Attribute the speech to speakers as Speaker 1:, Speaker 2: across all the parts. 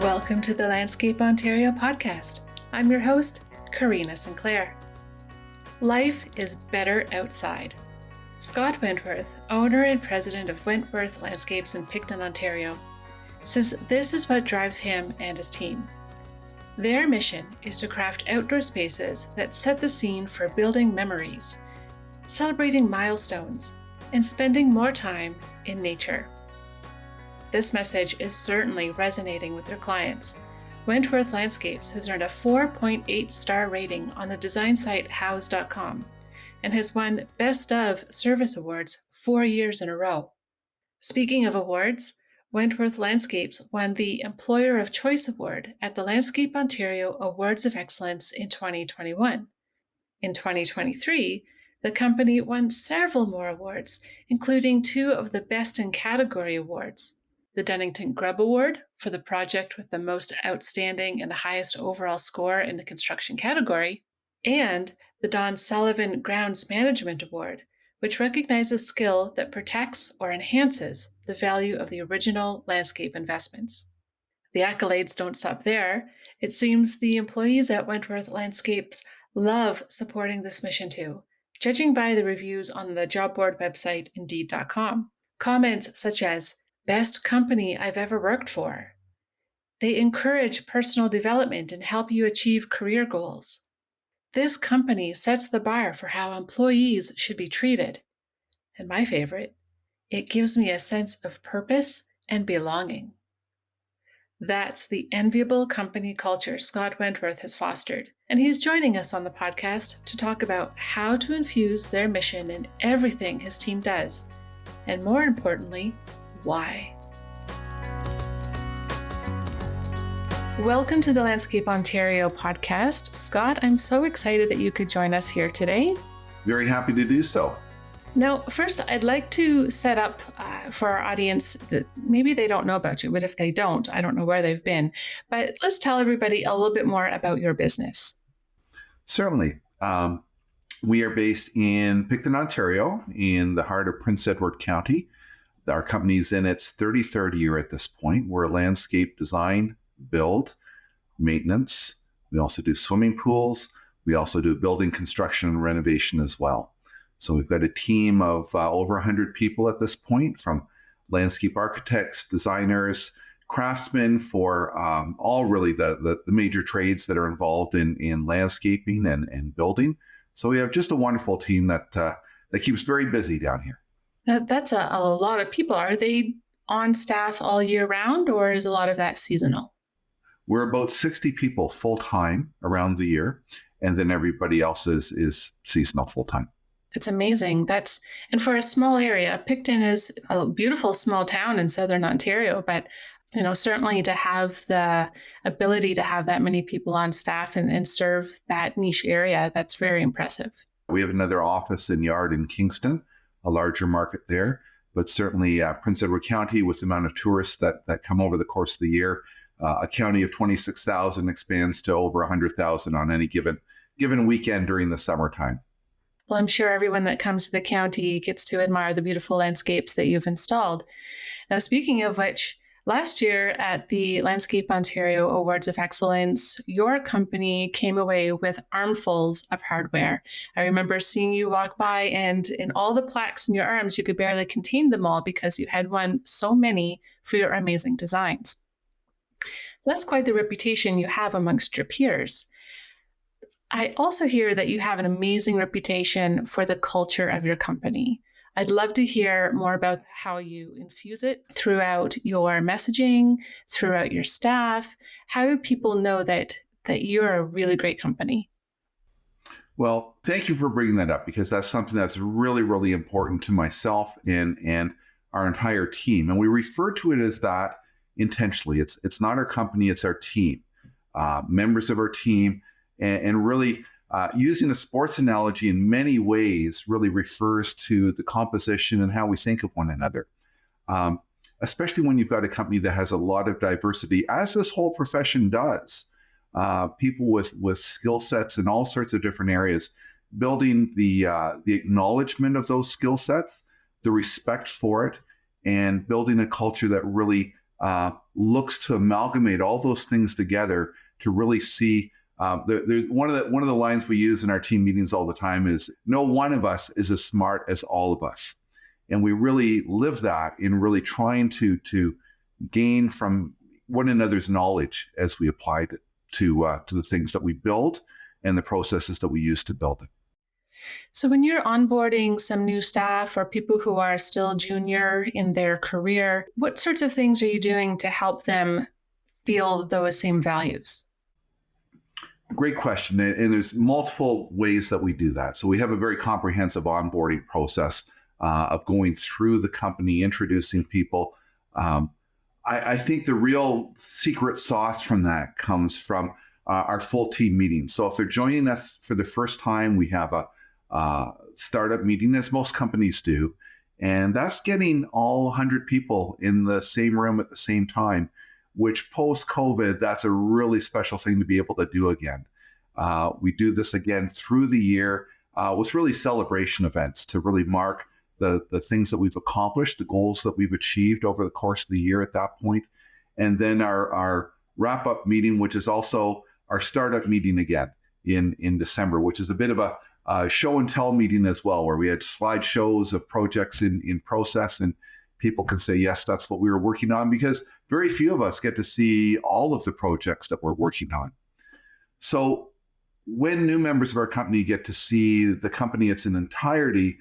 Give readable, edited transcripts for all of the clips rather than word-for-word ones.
Speaker 1: Welcome to the Landscape Ontario podcast. I'm your host, Karina Sinclair. Life is better outside. Scott Wentworth, owner and president of Wentworth Landscapes in Picton, Ontario, says this is what drives him and his team. Their mission is to craft outdoor spaces that set the scene for building memories, celebrating milestones, and spending more time in nature. This message is certainly resonating with their clients. Wentworth Landscapes has earned a 4.8 star rating on the design site house.com and has won Best of Service Awards 4 years in a row. Speaking of awards, Wentworth Landscapes won the Employer of Choice Award at the Landscape Ontario Awards of Excellence in 2021. In 2023, the company won several more awards, including 2 of the Best in Category awards. The Dunington-Grubb Award for the project with the most outstanding and the highest overall score in the construction category, and the Don Salivan Grounds Management Award, which recognizes skill that protects or enhances the value of the original landscape investments. The accolades don't stop there. It seems the employees at Wentworth Landscapes love supporting this mission too, judging by the reviews on the job board website Indeed.com. Comments such as, "Best company I've ever worked for." They encourage personal development and help you achieve career goals. This company sets the bar for how employees should be treated. And my favorite, it gives me a sense of purpose and belonging. That's the enviable company culture Scott Wentworth has fostered, and he's joining us on the podcast to talk about how to infuse their mission in everything his team does, and more importantly, why. Welcome to the Landscape Ontario podcast. Scott, I'm so excited that you could join us here today.
Speaker 2: Very happy to do so.
Speaker 1: Now, first, I'd like to set up for our audience that maybe they don't know about you, but if they don't, I don't know where they've been. But let's tell everybody a little bit more about your business.
Speaker 2: Certainly. We are based in Picton, Ontario, in the heart of Prince Edward County. Our company's in its 33rd year at this point. We're a landscape design, build, maintenance. We also do swimming pools. We also do building construction and renovation as well. So we've got a team of over 100 people at this point, from landscape architects, designers, craftsmen, for all really the major trades that are involved in landscaping and building. So we have just a wonderful team that keeps very busy down here.
Speaker 1: That's a lot of people. Are they on staff all year round, or is a lot of that seasonal?
Speaker 2: We're about 60 people full-time around the year, and then everybody else is seasonal full-time.
Speaker 1: It's amazing. And for a small area, Picton is a beautiful small town in southern Ontario, but certainly to have the ability to have that many people on staff and serve that niche area, that's very impressive.
Speaker 2: We have another office and yard in Kingston, a larger market there, but certainly Prince Edward County, with the amount of tourists that come over the course of the year, a county of 26,000 expands to over 100,000 on any given weekend during the summertime.
Speaker 1: Well, I'm sure everyone that comes to the county gets to admire the beautiful landscapes that you've installed. Now, speaking of which, last year at the Landscape Ontario Awards of Excellence, your company came away with armfuls of hardware. I remember seeing you walk by, and in all the plaques in your arms, you could barely contain them all because you had won so many for your amazing designs. So that's quite the reputation you have amongst your peers. I also hear that you have an amazing reputation for the culture of your company. I'd love to hear more about how you infuse it throughout your messaging, throughout your staff. How do people know that you're a really great company?
Speaker 2: Well, thank you for bringing that up, because that's something that's really, really important to myself and our entire team. And we refer to it as that intentionally. It's not our company, it's our team, members of our team, and really using a sports analogy in many ways really refers to the composition and how we think of one another, especially when you've got a company that has a lot of diversity, as this whole profession does. People with skill sets in all sorts of different areas, building the acknowledgement of those skill sets, the respect for it, and building a culture that really looks to amalgamate all those things together to really see. There's one of the lines we use in our team meetings all the time is, no one of us is as smart as all of us. And we really live that in really trying to gain from one another's knowledge as we apply it to the things that we build and the processes that we use to build it.
Speaker 1: So when you're onboarding some new staff or people who are still junior in their career, what sorts of things are you doing to help them feel those same values?
Speaker 2: Great question. And there's multiple ways that we do that. So we have a very comprehensive onboarding process of going through the company, introducing people. I think the real secret sauce from that comes from our full team meeting. So if they're joining us for the first time, we have a startup meeting, as most companies do. And that's getting all 100 people in the same room at the same time, which post-COVID, that's a really special thing to be able to do again. We do this again through the year with really celebration events to really mark the things that we've accomplished, the goals that we've achieved over the course of the year at that point. And then our wrap-up meeting, which is also our startup meeting again in December, which is a bit of a show and tell meeting as well, where we had slideshows of projects in process, and people can say, yes, that's what we were working on, because very few of us get to see all of the projects that we're working on. So when new members of our company get to see the company in its entirety,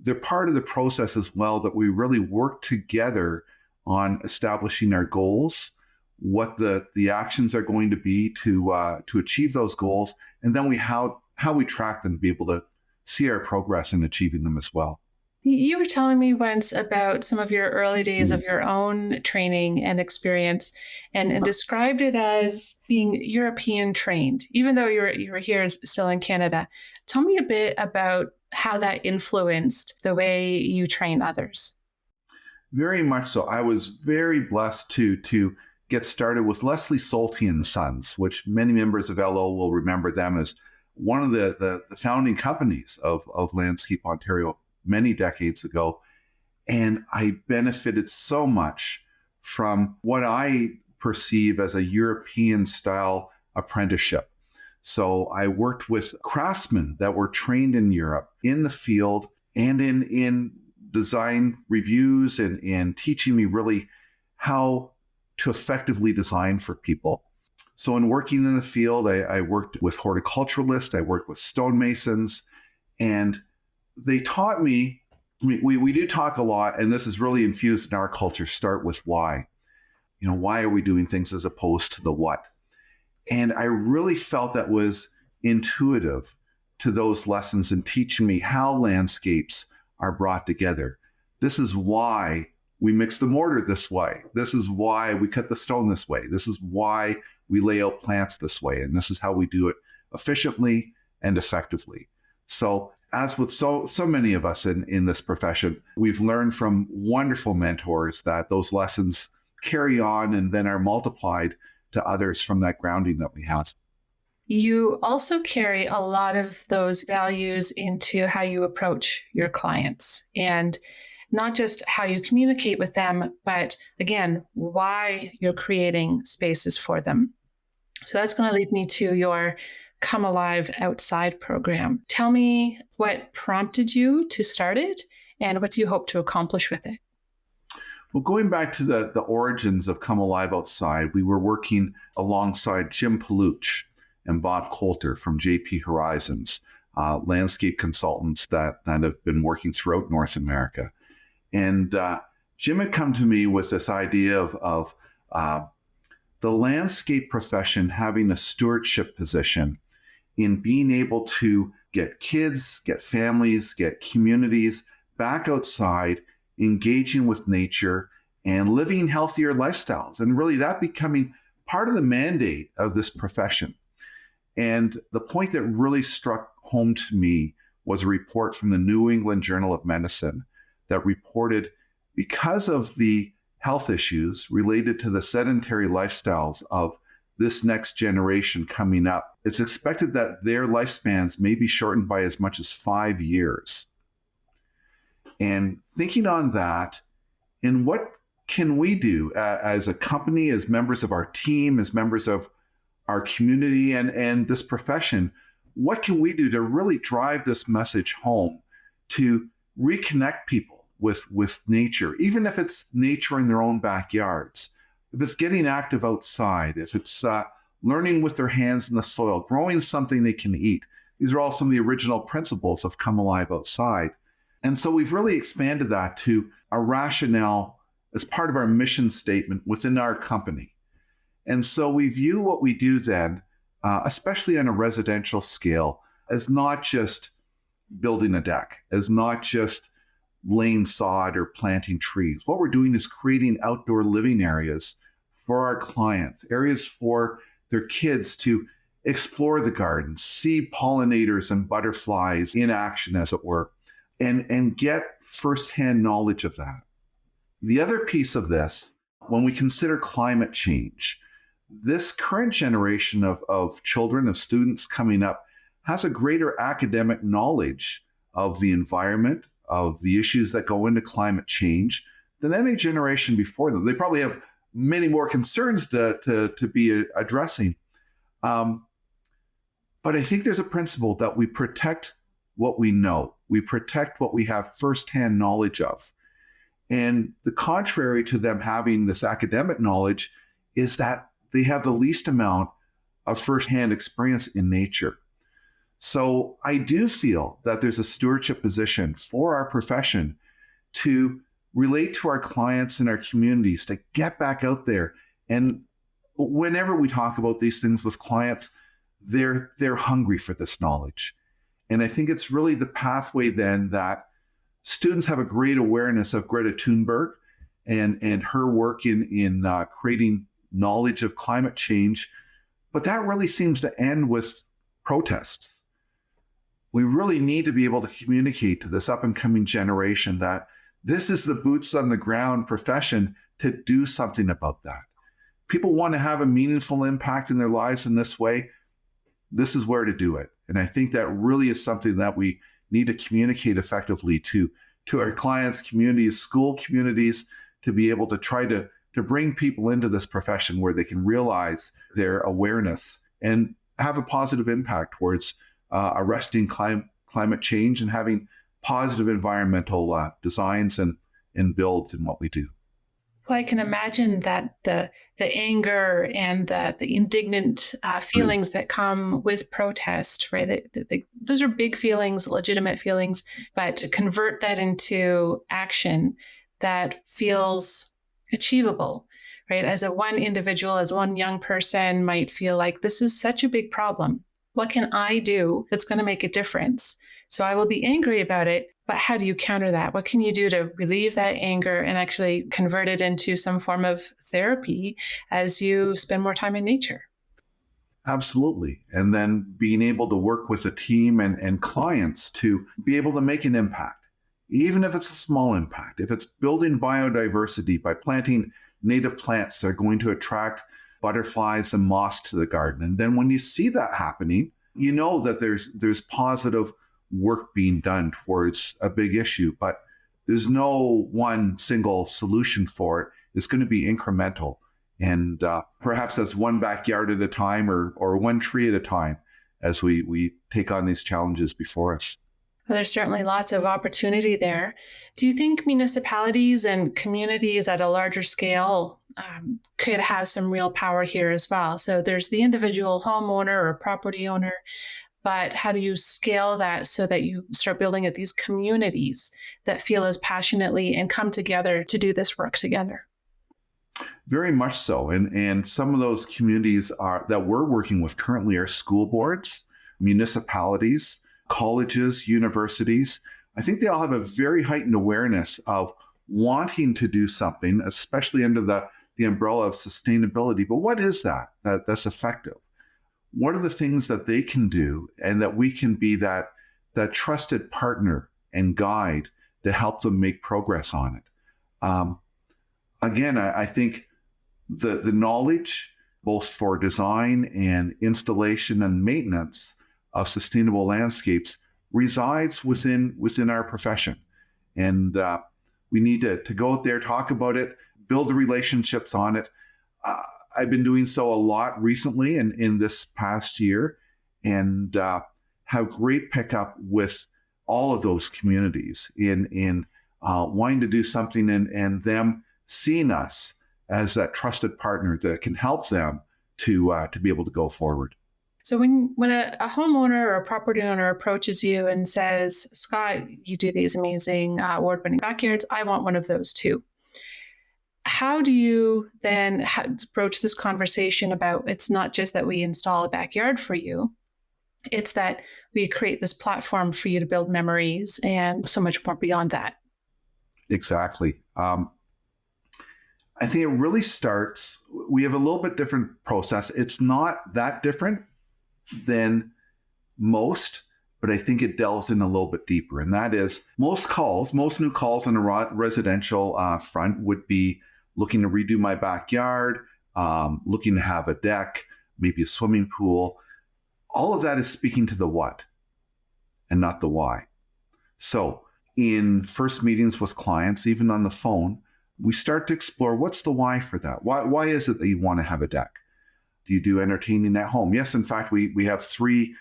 Speaker 2: they're part of the process as well, that we really work together on establishing our goals, what the actions are going to be to achieve those goals, and then how we track them to be able to see our progress in achieving them as well.
Speaker 1: You were telling me once about some of your early days of your own training and experience, and described it as being European trained, even though you were here still in Canada. Tell me a bit about how that influenced the way you train others.
Speaker 2: Very much so. I was very blessed to get started with Leslie Solty and Sons, which many members of LO will remember them as one of the founding companies of Landscape Ontario many decades ago. And I benefited so much from what I perceive as a European style apprenticeship. So I worked with craftsmen that were trained in Europe in the field and in design reviews and teaching me really how to effectively design for people. So in working in the field, I worked with horticulturalists, I worked with stonemasons, and they taught me, we do talk a lot, and this is really infused in our culture, start with why. Why are we doing things as opposed to the what? And I really felt that was intuitive to those lessons and teaching me how landscapes are brought together. This is why we mix the mortar this way. This is why we cut the stone this way. This is why we lay out plants this way. And this is how we do it efficiently and effectively. So as with so many of us in this profession, we've learned from wonderful mentors that those lessons carry on and then are multiplied to others from that grounding that we have.
Speaker 1: You also carry a lot of those values into how you approach your clients, and not just how you communicate with them, but again, why you're creating spaces for them. So that's going to lead me to your Come Alive Outside program. Tell me what prompted you to start it and what do you hope to accomplish with it?
Speaker 2: Well, going back to the origins of Come Alive Outside, we were working alongside Jim Paluch and Bob Coulter from JP Horizons, landscape consultants that have been working throughout North America. And Jim had come to me with this idea of the landscape profession having a stewardship position in being able to get kids, get families, get communities back outside, engaging with nature and living healthier lifestyles. And really that becoming part of the mandate of this profession. And the point that really struck home to me was a report from the New England Journal of Medicine that reported, because of the health issues related to the sedentary lifestyles of this next generation coming up, it's expected that their lifespans may be shortened by as much as 5 years. And thinking on that, in what can we do as a company, as members of our team, as members of our community and this profession? What can we do to really drive this message home to reconnect people with nature, even if it's nature in their own backyards, if it's getting active outside, if it's learning with their hands in the soil, growing something they can eat. These are all some of the original principles of Come Alive Outside. And so we've really expanded that to a rationale as part of our mission statement within our company. And so we view what we do then, especially on a residential scale, as not just building a deck, as not just laying sod or planting trees. What we're doing is creating outdoor living areas for our clients, areas for their kids to explore the garden, see pollinators and butterflies in action, as it were, and get firsthand knowledge of that. The other piece of this, when we consider climate change, this current generation of children, of students coming up, has a greater academic knowledge of the environment, of the issues that go into climate change than any generation before them. They probably have many more concerns to be addressing. But I think there's a principle that we protect what we know. We protect what we have firsthand knowledge of. And the contrary to them having this academic knowledge is that they have the least amount of firsthand experience in nature. So I do feel that there's a stewardship position for our profession to relate to our clients and our communities, to get back out there. And whenever we talk about these things with clients, they're hungry for this knowledge. And I think it's really the pathway then that students have a great awareness of Greta Thunberg and her work in creating knowledge of climate change. But that really seems to end with protests. We really need to be able to communicate to this up and coming generation that this is the boots on the ground profession to do something about that. People want to have a meaningful impact in their lives in this way. This is where to do it. And I think that really is something that we need to communicate effectively to our clients, communities, school communities, to be able to try to bring people into this profession where they can realize their awareness and have a positive impact towards arresting climate change and having positive environmental designs and builds in what we do.
Speaker 1: Well, I can imagine that the anger and the indignant feelings that come with protest, right? Those are big feelings, legitimate feelings, but to convert that into action that feels achievable, right? As a one individual, as one young person might feel like this is such a big problem. What can I do that's going to make a difference? So I will be angry about it, but how do you counter that? What can you do to relieve that anger and actually convert it into some form of therapy as you spend more time in nature?
Speaker 2: Absolutely. And then being able to work with a team and clients to be able to make an impact, even if it's a small impact. If it's building biodiversity by planting native plants that are going to attract butterflies and moths to the garden. And then when you see that happening, you know that there's positive work being done towards a big issue, but there's no one single solution for it. It's going to be incremental. And perhaps that's one backyard at a time or one tree at a time as we take on these challenges before us.
Speaker 1: Well, there's certainly lots of opportunity there. Do you think municipalities and communities at a larger scale could have some real power here as well? So there's the individual homeowner or property owner, but how do you scale that so that you start building at these communities that feel as passionately and come together to do this work together?
Speaker 2: Very much so. And some of those communities that we're working with currently are school boards, municipalities, colleges, universities. I think they all have a very heightened awareness of wanting to do something, especially under the umbrella of sustainability. But what is that's effective? What are the things that they can do and that we can be that trusted partner and guide to help them make progress on it? Again, I think the knowledge, both for design and installation and maintenance of sustainable landscapes, resides within our profession. And we need to go out there, talk about it, build the relationships on it. I've been doing so a lot recently and in this past year, and have great pickup with all of those communities in wanting to do something and them seeing us as that trusted partner that can help them to be able to go forward.
Speaker 1: So when a homeowner or a property owner approaches you and says, Scott, you do these amazing award-winning backyards, I want one of those too. How do you then broach this conversation about it's not just that we install a backyard for you, it's that we create this platform for you to build memories and so much more beyond that?
Speaker 2: Exactly. I think it really starts, we have a little bit different process. It's not that different than most, but I think it delves in a little bit deeper. And that is most new calls on a residential front would be looking to redo my backyard, looking to have a deck, maybe a swimming pool. All of that is speaking to the what and not the why. So in first meetings with clients, even on the phone, we start to explore what's the why for that. Why is it that you want to have a deck? Do you do entertaining at home? Yes, in fact, we have 3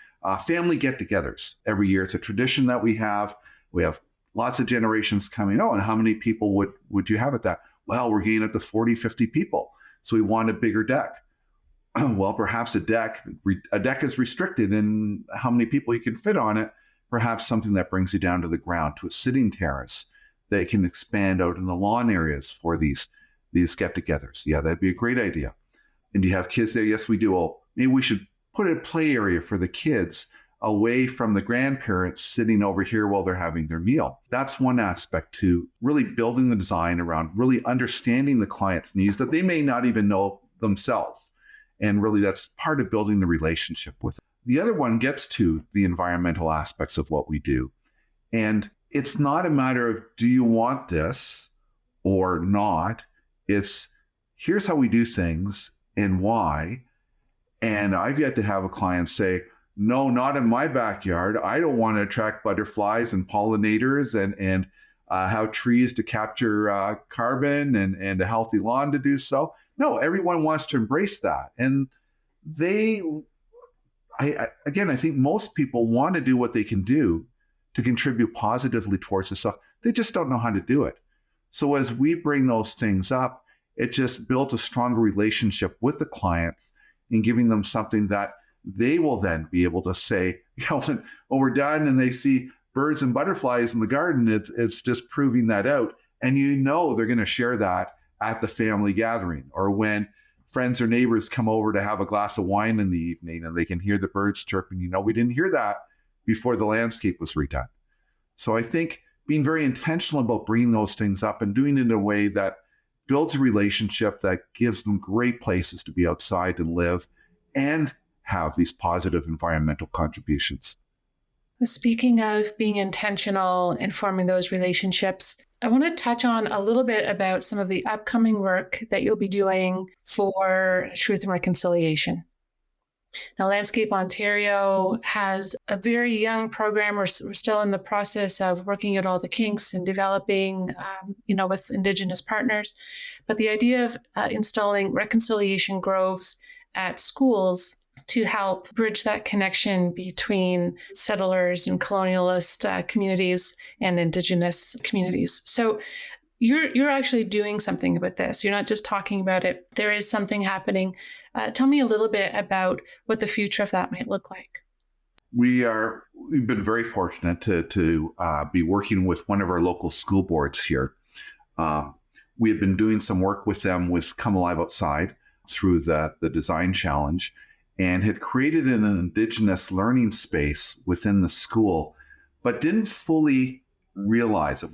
Speaker 2: family get-togethers every year. It's a tradition that we have. We have lots of generations coming. Oh, and how many people would you have at that? Well, we're getting up to 40, 50 people. So we want a bigger deck. Well, perhaps a deck is restricted in how many people you can fit on it. Perhaps something that brings you down to the ground to a sitting terrace that can expand out in the lawn areas for these get-togethers. Yeah, that'd be a great idea. And do you have kids there? Yes, we do. Well, maybe we should put a play area for the kids away from the grandparents sitting over here while they're having their meal. That's one aspect to really building the design around really understanding the client's needs that they may not even know themselves. And really that's part of building the relationship with them. The other one gets to the environmental aspects of what we do. And it's not a matter of, do you want this or not? It's, here's how we do things and why. And I've yet to have a client say, no, not in my backyard. I don't want to attract butterflies and pollinators and have trees to capture carbon and a healthy lawn to do so. No, everyone wants to embrace that. And I think most people want to do what they can do to contribute positively towards this stuff. They just don't know how to do it. So as we bring those things up, it just builds a stronger relationship with the clients and giving them something that they will then be able to say, when we're done and they see birds and butterflies in the garden, it's just proving that out. And they're going to share that at the family gathering, or when friends or neighbors come over to have a glass of wine in the evening and they can hear the birds chirping, we didn't hear that before the landscape was redone. So I think being very intentional about bringing those things up and doing it in a way that builds a relationship that gives them great places to be outside and live and have these positive environmental contributions.
Speaker 1: Speaking of being intentional and forming those relationships, I want to touch on a little bit about some of the upcoming work that you'll be doing for Truth and Reconciliation. Now, Landscape Ontario has a very young program. We're still in the process of working out all the kinks and developing, with Indigenous partners. But the idea of installing reconciliation groves at schools to help bridge that connection between settlers and colonialist communities and Indigenous communities. So you're actually doing something about this. You're not just talking about it. There is something happening. Tell me a little bit about what the future of that might look like.
Speaker 2: We've been very fortunate to be working with one of our local school boards here. We have been doing some work with them with Come Alive Outside through the design challenge, and had created an Indigenous learning space within the school, but didn't fully realize it.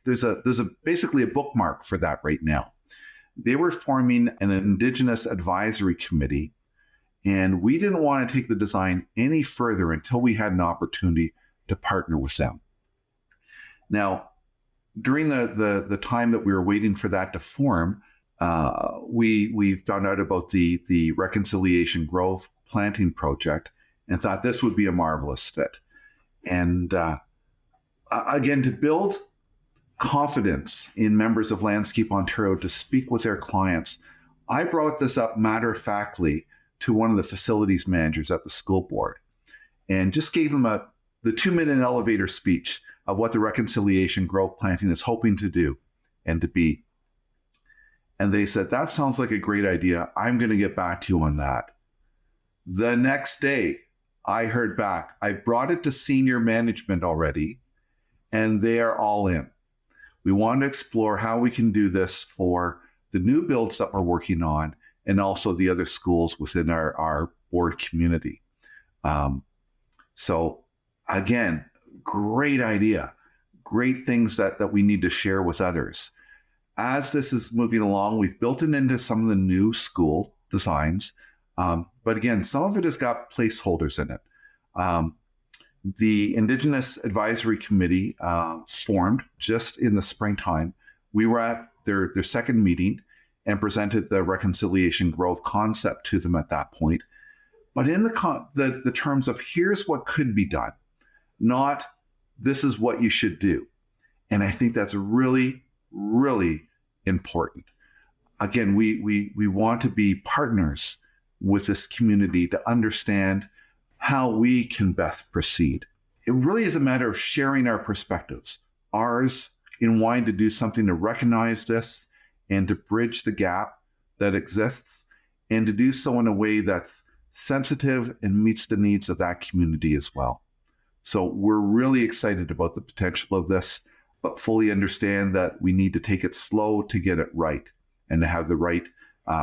Speaker 2: There's basically a bookmark for that right now. They were forming an Indigenous advisory committee, and we didn't want to take the design any further until we had an opportunity to partner with them. Now, during the time that we were waiting for that to form, we found out about the Reconciliation Grove planting project and thought this would be a marvelous fit. And again, to build confidence in members of Landscape Ontario to speak with their clients, I brought this up matter-of-factly to one of the facilities managers at the school board and just gave them the 2-minute elevator speech of what the reconciliation growth planting is hoping to do and to be. And they said, that sounds like a great idea. I'm going to get back to you on that. The next day, I heard back. I brought it to senior management already, and they are all in. We want to explore how we can do this for the new builds that we're working on and also the other schools within our board community. So again, great idea, great things that we need to share with others. As this is moving along, we've built it into some of the new school designs. But again, some of it has got placeholders in it. The Indigenous Advisory Committee formed just in the springtime. We were at their second meeting and presented the reconciliation growth concept to them at that point. But in the terms of here's what could be done, not this is what you should do. And I think that's really, really important. Again, we want to be partners with this community to understand how we can best proceed. It really is a matter of sharing our perspectives, ours in wanting to do something to recognize this and to bridge the gap that exists, and to do so in a way that's sensitive and meets the needs of that community as well. So we're really excited about the potential of this, but fully understand that we need to take it slow to get it right and to have the right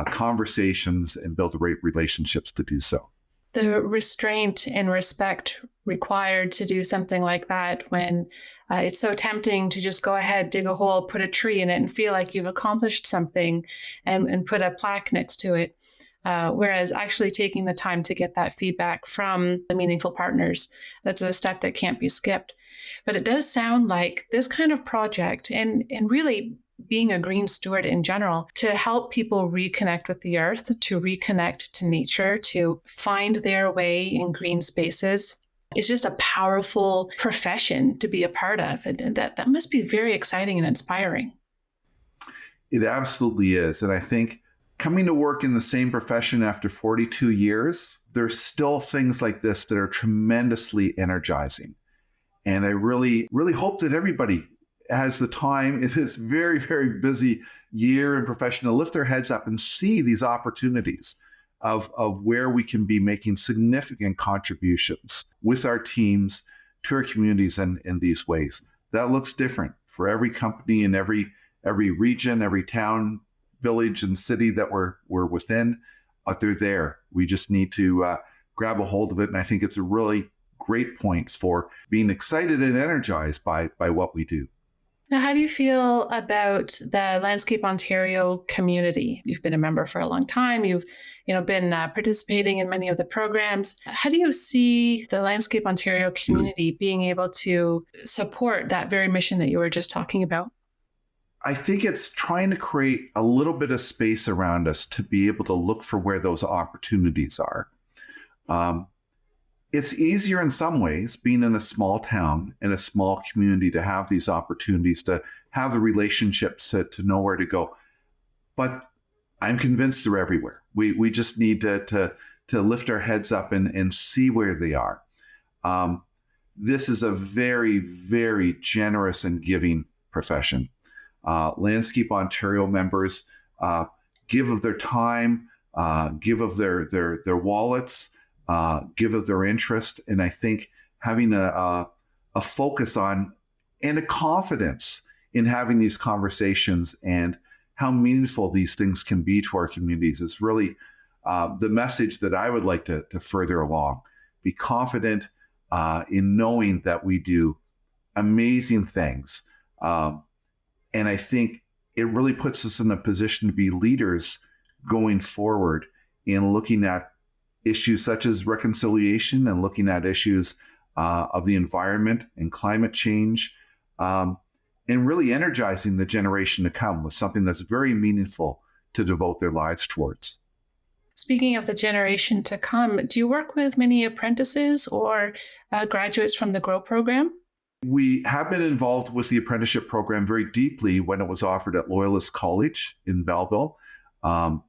Speaker 2: conversations and build the right relationships to do so.
Speaker 1: The restraint and respect required to do something like that when it's so tempting to just go ahead, dig a hole, put a tree in it and feel like you've accomplished something and put a plaque next to it. Whereas actually taking the time to get that feedback from the meaningful partners, that's a step that can't be skipped. But it does sound like this kind of project and really being a green steward in general, to help people reconnect with the earth, to reconnect to nature, to find their way in green spaces, is just a powerful profession to be a part of. And that must be very exciting and inspiring.
Speaker 2: It absolutely is. And I think coming to work in the same profession after 42 years, there's still things like this that are tremendously energizing. And I really, really hope that everybody has the time in this very, very busy year in profession to lift their heads up and see these opportunities of where we can be making significant contributions with our teams to our communities in these ways. That looks different for every company in every region, every town, village, and city that we're within. But they're there. We just need to grab a hold of it. And I think it's a really great point for being excited and energized by what we do.
Speaker 1: Now, how do you feel about the Landscape Ontario community? You've been a member for a long time. You've been participating in many of the programs. How do you see the Landscape Ontario community being able to support that very mission that you were just talking about?
Speaker 2: I think it's trying to create a little bit of space around us to be able to look for where those opportunities are. It's easier in some ways being in a small town, in a small community, to have these opportunities, to have the relationships, to know where to go. But I'm convinced they're everywhere. We just need to lift our heads up and see where they are. This is a very, very generous and giving profession. Landscape Ontario members give of their time, give of their wallets, give of their interest. And I think having a focus on and a confidence in having these conversations and how meaningful these things can be to our communities is really the message that I would like to further along. Be confident in knowing that we do amazing things. And I think it really puts us in a position to be leaders going forward in looking at issues such as reconciliation and looking at issues of the environment and climate change, and really energizing the generation to come with something that's very meaningful to devote their lives towards.
Speaker 1: Speaking of the generation to come, do you work with many apprentices or graduates from the GROW program?
Speaker 2: We have been involved with the apprenticeship program very deeply when it was offered at Loyalist College in Belleville.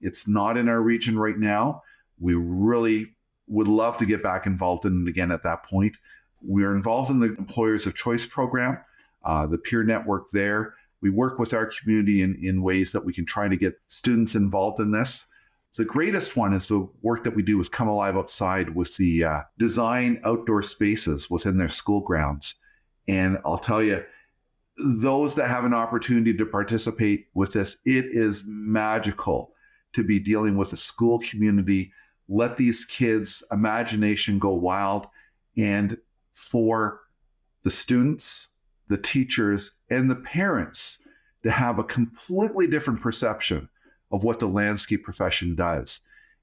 Speaker 2: It's not in our region right now. We really would love to get back involved in it again at that point. We're involved in the Employers of Choice program, the peer network there. We work with our community in ways that we can try to get students involved in this. The greatest one is the work that we do with Come Alive Outside with the design outdoor spaces within their school grounds. And I'll tell you, those that have an opportunity to participate with this, it is magical to be dealing with a school community. Let these kids' imagination go wild. And for the students, the teachers, and the parents to have a completely different perception of what the landscape profession does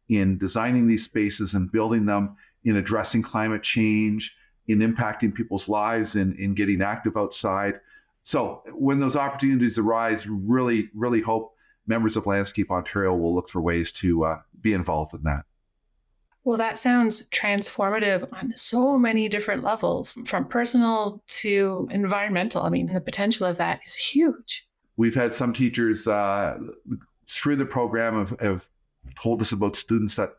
Speaker 2: in designing these spaces and building them, in addressing climate change, in impacting people's lives, in getting active outside. So when those opportunities arise, really, really hope members of Landscape Ontario will look for ways to be involved in that.
Speaker 1: Well, that sounds transformative on so many different levels, from personal to environmental. I mean, the potential of that is huge.
Speaker 2: We've had some teachers through the program have told us about students that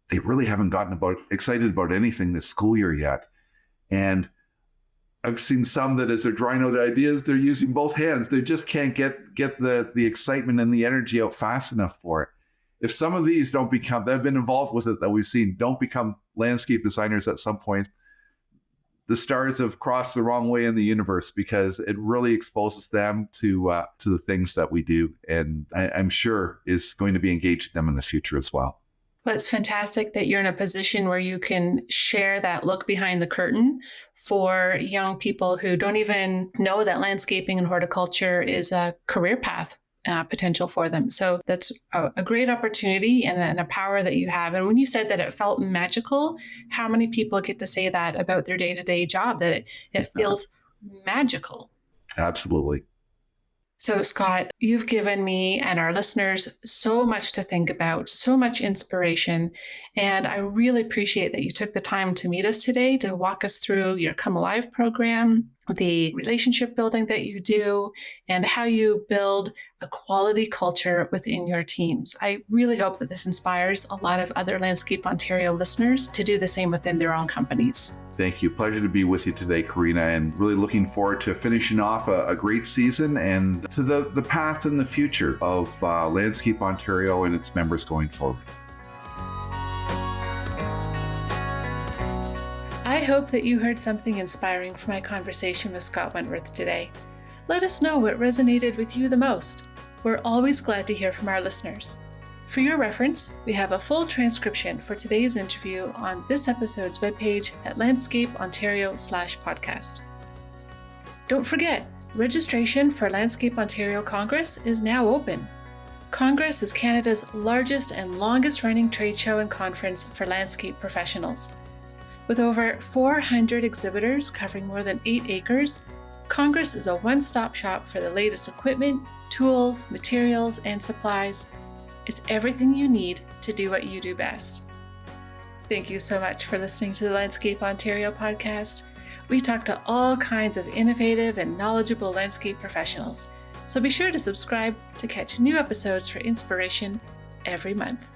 Speaker 2: they really haven't gotten excited about anything this school year yet. And I've seen some that as they're drawing out ideas, they're using both hands. They just can't get the excitement and the energy out fast enough for it. If some of these don't become, that have been involved with it that we've seen, don't become landscape designers at some point, the stars have crossed the wrong way in the universe, because it really exposes them to the things that we do. And I'm sure is going to be engaged in them in the future as well.
Speaker 1: Well, it's fantastic that you're in a position where you can share that look behind the curtain for young people who don't even know that landscaping and horticulture is a career path potential for them. So that's a great opportunity and a power that you have. And when you said that it felt magical, how many people get to say that about their day-to-day job, that it feels magical?
Speaker 2: Absolutely.
Speaker 1: So, Scott, you've given me and our listeners so much to think about, so much inspiration. And I really appreciate that you took the time to meet us today to walk us through your Come Alive program, the relationship building that you do, and how you build a quality culture within your teams. I really hope that this inspires a lot of other Landscape Ontario listeners to do the same within their own companies.
Speaker 2: Thank you. Pleasure to be with you today, Karina, and really looking forward to finishing off a great season and to the path in the future of Landscape Ontario and its members going forward.
Speaker 1: I hope that you heard something inspiring from my conversation with Scott Wentworth today. Let us know what resonated with you the most. We're always glad to hear from our listeners. For your reference, we have a full transcription for today's interview on this episode's webpage at landscapeontario.com/podcast. Don't forget, registration for Landscape Ontario Congress is now open. Congress is Canada's largest and longest-running trade show and conference for landscape professionals. With over 400 exhibitors covering more than 8 acres, Congress is a one-stop shop for the latest equipment, tools, materials, and supplies. It's everything you need to do what you do best. Thank you so much for listening to the Landscape Ontario podcast. We talk to all kinds of innovative and knowledgeable landscape professionals, so be sure to subscribe to catch new episodes for inspiration every month.